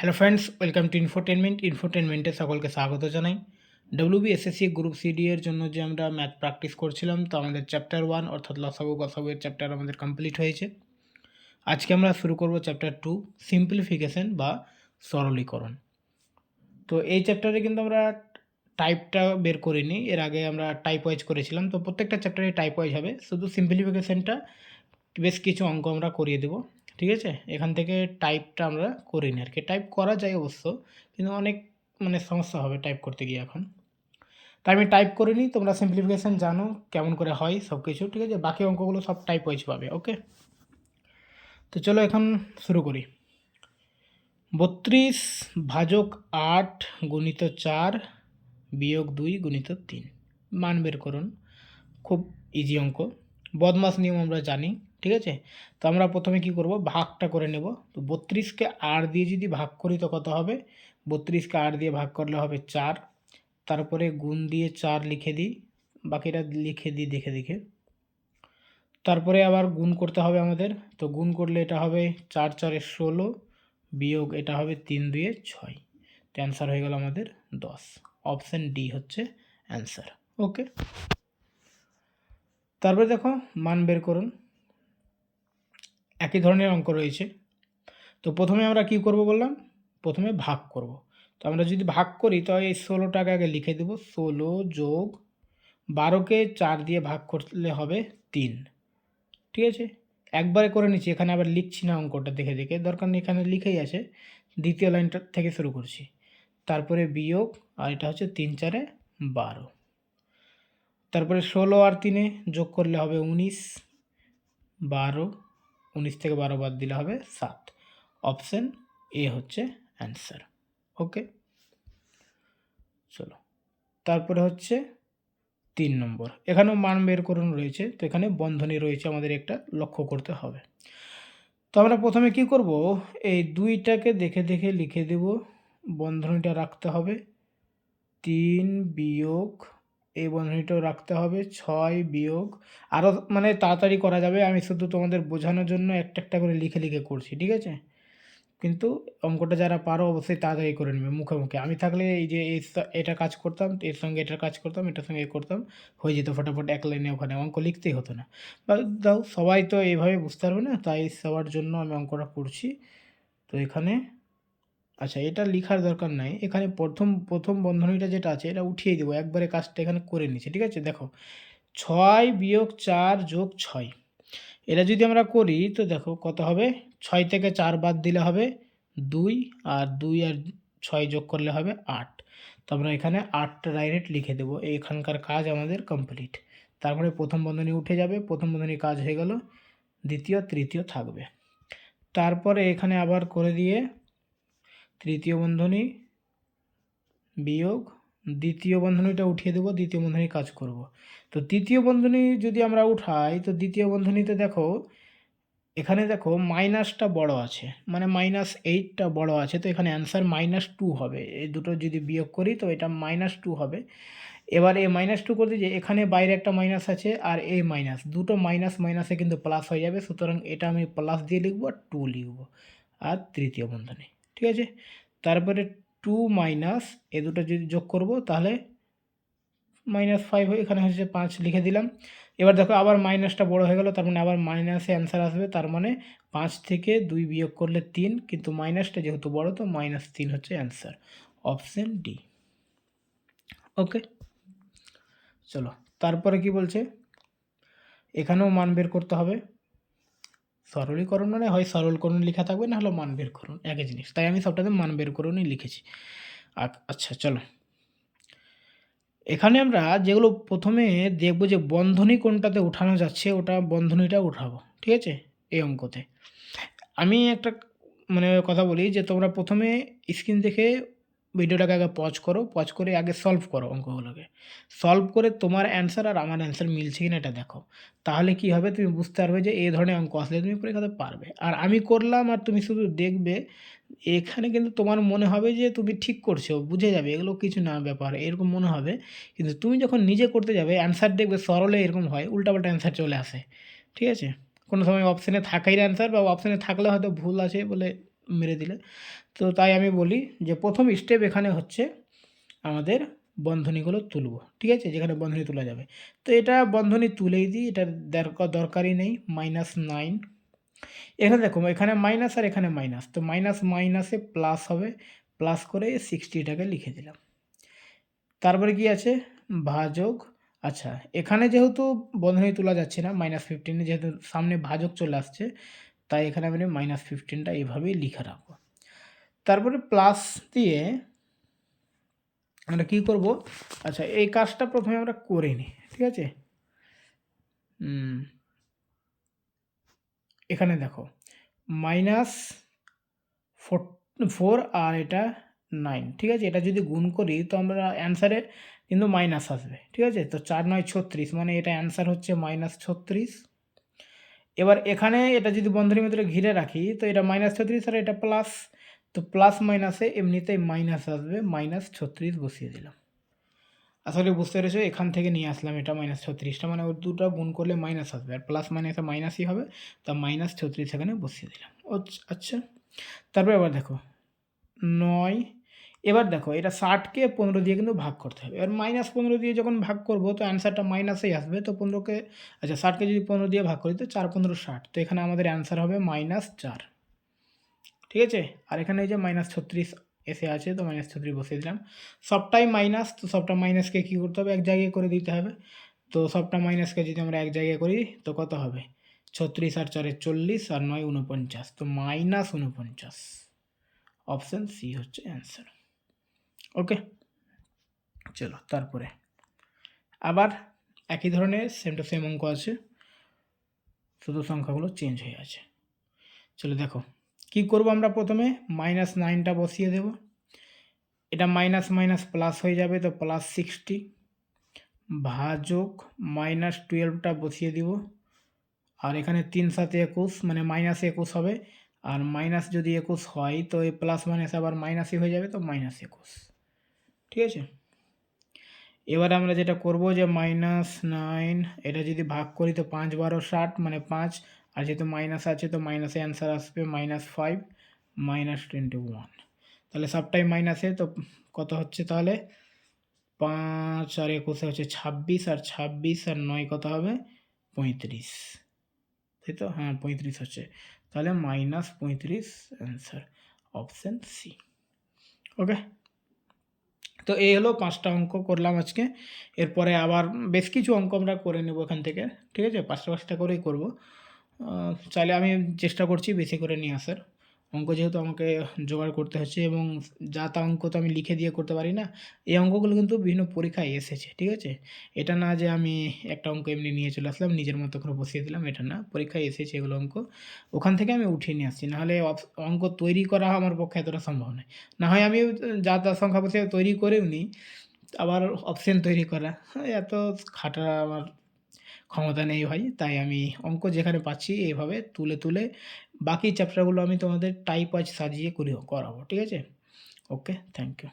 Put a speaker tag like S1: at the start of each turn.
S1: Hello friends, welcome to ইনফোটেনমেন্টে সকলকে স্বাগত জানাই। WBSSC গ্রুপ সিডি এর জন্য যে আমরা ম্যাথ প্র্যাকটিস করছিলাম, তো আমাদের চ্যাপ্টার 1 অর্থাৎ লসাগু গসাগু এর চ্যাপ্টার আমাদের কমপ্লিট হয়েছে। আজকে আমরা শুরু করব চ্যাপ্টার 2 সিম্পলিফিকেশন বা সরলীকরণ। তো এই চ্যাপ্টারে কিন্তু আমরা টাইপটা বের করিনি, এর আগে আমরা টাইপ ওয়াইজ করেছিলাম। তো প্রত্যেকটা চ্যাপ্টারে টাইপ ওয়াইজ হবে, শুধু সিম্পলিফিকেশনটা বেশ কিছু অঙ্ক আমরা করিয়ে দেবো। ঠিক আছে, এখান থেকে টাইপটা আমরা করিনি আর কি। টাইপ করা যায় অবশ্য, কিন্তু অনেক সমস্যা হবে টাইপ করতে গিয়ে এখন। তাই আমি টাইপ করিনি, তোমরা সিম্পলিফিকেশান জানো কেমন করে হয় সব কিছু। ঠিক আছে, বাকি অঙ্কগুলো সব টাইপ ওয়াইজ পাবে। ওকে, তো চলো এখন শুরু করি। 32 ভাজক 8 গুণিত 4 বিয়োগ 2 গুণিত 3 মান বের করুন। খুব ইজি অঙ্ক, বদমাস নিয়ম আমরা জানি। ঠিক আছে, তো আমরা প্রথমে কি করব, ভাগটা করে নেব। তো 32কে 8 দিয়ে যদি ভাগ করি তো কত হবে, 32কে 8 দিয়ে ভাগ করলে হবে 4, তারপরে গুণ দিয়ে 4 লিখে দিই, বাকিটা লিখে দিই দেখে দেখে। তারপরে আবার গুণ করতে হবে আমাদের, তো গুণ করলে এটা হবে 4 4 16 বিয়োগ এটা হবে 3 2 6, তো অ্যান্সার হয়ে গেল আমাদের 10। অপশান ডি হচ্ছে অ্যান্সার। ওকে, তারপরে দেখো মান বের করুন। একই ধরনের অঙ্ক রয়েছে। তো প্রথমে আমরা কি করব বললাম, প্রথমে ভাগ করব। তো আমরা যদি ভাগ করি তো এই 16টাকে আগে লিখে দেব, 16 যোগ 12কে 4 দিয়ে ভাগ করলে হবে 3। ঠিক আছে, একবারে করে নিচ্ছি, এখানে আবার লিখছি না অঙ্কটা দেখে দেখে, দরকার নেই, এখানে লিখেই আছে। দ্বিতীয় লাইনটা থেকে শুরু করছি, তারপরে বিয়োগ, আর এটা হচ্ছে 3 4 12, তারপরে 16 আর 3 যোগ করলে হবে 19, 12, 19 থেকে 12 বাদ দিলে হবে 7। অপশান এ হচ্ছে অ্যান্সার। ওকে, চলো তারপরে হচ্ছে 3 নম্বর। এখানেও মান বের করুন রয়েছে, তো এখানে বন্ধনী রয়েছে, আমাদের একটা লক্ষ্য করতে হবে। তো আমরা প্রথমে কি করব, এই 2টাকে দেখে দেখে লিখে দেব, বন্ধনীটা রাখতে হবে 3 বিয়োগ এই বন্ধনীটাও রাখতে হবে 6 বিয়োগ, আরও তাড়াতাড়ি করা যাবে, আমি শুধু তোমাদের বোঝানোর জন্য একটা একটা করে লিখে লিখে করছি। ঠিক আছে, কিন্তু অঙ্কটা যারা পারো অবশ্যই তাড়াতাড়ি করে নেবে মুখে মুখে। আমি থাকলে এই যে এটা কাজ করতাম, এর সঙ্গে এটার কাজ করতাম, এটার সঙ্গে এ করতাম, হয়ে যেত ফটাফট, এক লাইনে ওখানে অঙ্ক লিখতেই হতো না। বা দাও, সবাই তো এইভাবে বুঝতে পারবে না, তাই সবার জন্য আমি অঙ্কটা করছি। তো এখানে আচ্ছা, এটা লিখার দরকার নাই, এখানে প্রথম প্রথম বন্ধনীটা যেটা আছে এটা উঠিয়ে দেবো, একবারে কাজটা এখানে করে নিচ্ছি। ঠিক আছে, দেখো 6 বিয়োগ 4 যোগ 6, এটা যদি আমরা করি তো দেখো কত হবে, 6 থেকে 4 বাদ দিলে হবে 2, আর 2 আর 6 যোগ করলে হবে 8। তো আমরা এখানে 8টা ডাইরেক্ট লিখে দেবো, এখানকার কাজ আমাদের কমপ্লিট। তারপরে প্রথম বন্ধনী উঠে যাবে, প্রথম বন্ধনীর কাজ হয়ে গেল, দ্বিতীয় তৃতীয় থাকবে। তারপরে এখানে আবার করে দিয়ে তৃতীয় বন্ধনী বিয়োগ দ্বিতীয় বন্ধনীটা উঠিয়ে দেবো, দ্বিতীয় বন্ধনী কাজ করব। তো তৃতীয় বন্ধনী যদি আমরা উঠাই তো দ্বিতীয় বন্ধনীতে দেখো, এখানে দেখো মাইনাসটা বড় আছে, -8টা বড় আছে, তো এখানে অ্যান্সার -2 হবে। এই দুটো যদি বিয়োগ করি তো এটা -2 হবে। এবার এই -2 করতে যে এখানে বাইরে একটা মাইনাস আছে, আর এই মাইনাস, দুটো মাইনাস মাইনাসে কিন্তু প্লাস হয়ে যাবে, সুতরাং এটা আমি প্লাস দিয়ে লিখবো আর 2 লিখবো, আর তৃতীয় বন্ধনী। ঠিক আছে, তারপরে 2 মাইনাস এ দুটো যদি যোগ করব তাহলে -5 হয়, এখানে হচ্ছে 5 লিখে দিলাম। এবার দেখো আবার মাইনাসটা বড় হয়ে গেল, তার মানে আবার মাইনাসে অ্যান্সার আসবে, তার মানে 5 থেকে 2 বিয়োগ করলে 3, কিন্তু মাইনাসটা যেহেতু বড় তো -3 হচ্ছে অ্যান্সার। Option D. ওকে, চলো তারপরে কি বলছে, এখানেও মান বের করতে হবে। সরলীকরণ মানে হয় সরলকরণ লেখা থাকবে, না হলে মান বের করুন, একই জিনিস, তাই আমি সবটাতে মান বের করুনই লিখেছি। আচ্ছা চলো, এখানে আমরা যেগুলো প্রথমে দেখব যে বন্ধনী কোনটাতে উঠানো যাচ্ছে, ওটা বন্ধনীটা উঠাবো। ঠিক আছে, এই অঙ্কতে আমি একটা কথা বলি যে তোমরা প্রথমে স্ক্রিন দেখে ভিডিওটাকে আগে পজ করো, পজ করে আগে সলভ করো, অঙ্কগুলোকে সলভ করে তোমার অ্যান্সার আর আমার অ্যান্সার মিলছে কিনা এটা দেখো। তাহলে কি হবে, তুমি বুঝতে পারবে যে এই ধরনের অঙ্ক আসলে তুমি পরীক্ষাতে পারবে। আর আমি করলাম আর তুমি শুধু দেখবে, এখানে কিন্তু তোমার মনে হবে যে তুমি ঠিক করছো, বুঝে যাবে এগুলো কিছু না ব্যাপার, এরকম মনে হবে। কিন্তু তুমি যখন নিজে করতে যাবে অ্যান্সার দেখবে সরলে এরকম হয়, উল্টাপাল্টা অ্যান্সার চলে আসে। ঠিক আছে, কোনো সময় অপশানে থাকাই অ্যান্সার, বা অপশানে থাকলে হয়তো ভুল আছে বলে মেরে দিলে। তো তাই আমি বলি যে প্রথম স্টেপ এখানে হচ্ছে আমাদের বন্ধনীগুলো তুলব, ঠিক আছে, যেখানে বন্ধনী তোলা যাবে। তো এটা বন্ধনী তুলেই দিই, এটার দরকারই নেই। -9, এখানে দেখো এখানে মাইনাস আর এখানে মাইনাস, তো মাইনাস মাইনাসে প্লাস হবে, প্লাস করে 60টাকে লিখে দিলাম। তারপরে কি আছে ভাজক, আচ্ছা এখানে যেহেতু বন্ধনী তোলা যাচ্ছে না -15, যেহেতু সামনে ভাজক চলে আসছে, তাই এখানে আমি -15টা এইভাবেই লিখে রাখবো। তারপরে প্লাস দিয়ে আমরা কী করব, আচ্ছা এই কাজটা প্রথমে আমরা করে নিই, ঠিক আছে। এখানে দেখো -4 আর এটা 9, ঠিক আছে। এটা যদি গুণ করি তো আমরা অ্যান্সারে কিন্তু মাইনাস আসবে, ঠিক আছে। তো 4 9 36, মানে এটা অ্যান্সার হচ্ছে -36। এবার এখানে এটা যদি বন্ধনীর ভিতরে ঘিরে রাখি তো এটা -36 আর এটা প্লাস, তো প্লাস মাইনাসে এমনিতেই মাইনাস আসবে, -36 বসিয়ে দিলাম। আসলে বুঝতে পেরেছো, এখান থেকে নিয়ে আসলাম এটা -36টা, মানে ওই দুটো গুণ করলে মাইনাস আসবে, আর প্লাস মাইনাসে মাইনাসই হবে, তা -36 এখানে বসিয়ে দিলাম। আচ্ছা তারপর এবার দেখো 9, এবার দেখো এটা 60কে 15 দিয়ে কিন্তু ভাগ করতে হবে। এবার -15 দিয়ে যখন ভাগ করব তো অ্যান্সারটা মাইনাসেই আসবে। তো 15কে, আচ্ছা 60কে যদি 15 দিয়ে ভাগ করি তো 4 15 60, তো এখানে আমাদের অ্যান্সার হবে -4, ঠিক আছে। আর এখানে এই যে -36 এসে আছে, তো -36 বসিয়ে দিলাম। সবটাই মাইনাস, তো সবটা মাইনাসকে কী করতে হবে, এক জায়গায় করে দিতে হবে। তো সবটা মাইনাসকে যদি আমরা এক জায়গায় করি তো কত হবে, 36 আর 4 40 আর 9 49, তো -49। অপশান সি হচ্ছে অ্যান্সার। ওকে, চলো তারপরে আবার একই ধরনের সেম টু সেম অঙ্ক আছে, শুধু সংখ্যাগুলো চেঞ্জ হয়ে আছে। চলো দেখো কি করব, আমরা প্রথমে -9টা বসিয়ে দেব, এটা মাইনাস মাইনাস প্লাস হয়ে যাবে, তো +60, ভাজক -12টা বসিয়ে দিব, আর এখানে 3 7 21, মানে -21 হবে, আর মাইনাস যদি 21 হয় তো এই প্লাস মাইনাস আবার মাইনাসই হয়ে যাবে, তো -21, ঠিক আছে। এবার আমরা যেটা করব যে -9, এটা যদি ভাগ করি তো 5 12 60, মানে 5, আর যেহেতু মাইনাস আছে তো মাইনাসে অ্যান্সার আসবে -5 -21, তাহলে সবটাই মাইনাসে, তো কত হচ্ছে তাহলে 5 আর 21 হচ্ছে 26, আর 26 আর 9 কত হবে 35, তাই তো, হ্যাঁ 35 হচ্ছে, তাহলে -35 অ্যান্সার, অপশান সি। ওকে, তো এই হলো 5টা অঙ্ক করলাম আজকে। এরপরে আবার বেশ কিছু অঙ্ক আমরা করে নেব এখান থেকে, ঠিক আছে, 5টা করেই করব। চাইলে আমি চেষ্টা করছি বেশি করে নিয়ে আসার। অঙ্ক যেহেতু আমাকে জোগাড় করতে হচ্ছে, এবং যা তা অঙ্ক তো আমি লিখে দিয়ে করতে পারি না। এই অঙ্কগুলো কিন্তু বিভিন্ন পরীক্ষায় এসেছে, ঠিক আছে। এটা না যে আমি একটা অঙ্ক এমনি নিয়ে চলে আসলাম নিজের মতো করে বসিয়ে দিলাম, এটা না, পরীক্ষায় এসেছে এগুলো অঙ্ক, ওখান থেকে আমি উঠিয়ে নিয়ে আসছি। নাহলে অঙ্ক তৈরি করা আমার পক্ষে এতটা সম্ভব নয়। না হয় আমি যা তা সংখ্যা বসে তৈরি করেও নিই, আবার অপশন তৈরি করা, এত খাটা আমার ক্ষমতা নেই ভাই। তাই আমি অঙ্ক যেখানে পাচ্ছি এইভাবে তুলে তুলে বাকি চ্যাপ্টারগুলো আমি তোমাদের টাইপ ওয়াইজ সাজিয়ে করাবো, ঠিক আছে। ওকে, থ্যাংক ইউ।